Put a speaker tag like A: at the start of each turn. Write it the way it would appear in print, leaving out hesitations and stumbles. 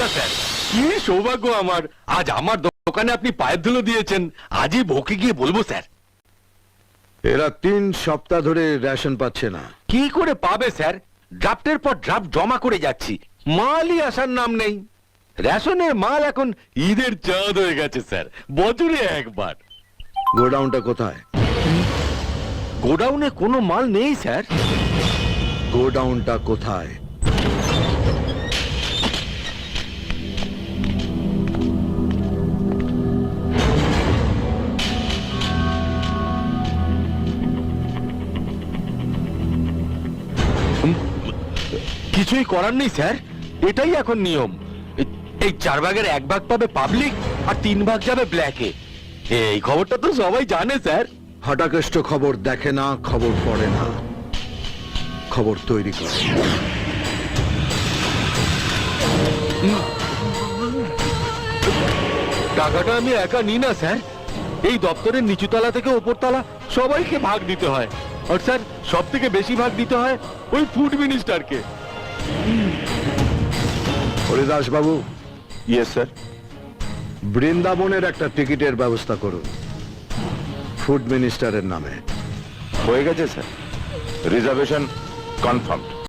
A: নমস্কার স্যার। কি সৌভাগ্য আমার, আজ আমার দোকানে আপনি পায়ের ধুলো দিয়েছেন। আজই বউকে গিয়ে বলবো স্যার।
B: এরা 3 সপ্তাহ ধরে রেশন পাচ্ছে না।
A: কি করে পাবে স্যার? ড্রাফটের পর ড্রাফট জমা করে যাচ্ছি, মালই আসার নাম নেই। রেশনের মাল এখন ঈদের চাঁদ হয়ে গেছে স্যার, বছরে একবার।
B: গোডাউনটা কোথায়?
A: গোডাউনে কোনো মাল নেই স্যার।
B: গোডাউনটা কোথায়?
A: কিছুই করার নেই স্যার, এটাই এখন নিয়ম। এই 4 ভাগের 1 ভাগ পাবে পাবলিক, আর 3 ভাগ যাবে ব্ল্যাকে। এই খবরটা তো সবাই জানে স্যার।
B: হঠাৎ খবর দেখে না, খবর পড়ে না, খবর তৈরি করে।
A: টাকাটা আমি একা নিই না স্যার, এই দপ্তরের নিচুতলা থেকে উপরতলা সবাইকে ভাগ দিতে হয়। আর স্যার, সব থেকে বেশি ভাগ দিতে হয় ওই ফুড মিনিস্টারকে।
B: হরিদাস বাবু,
C: ইয়েস স্যার।
B: বৃন্দাবনের একটা টিকিটের ব্যবস্থা করুন, ফুড মিনিস্টারের নামে।
C: হয়ে গেছে স্যার, রিজার্ভেশন কনফার্মড।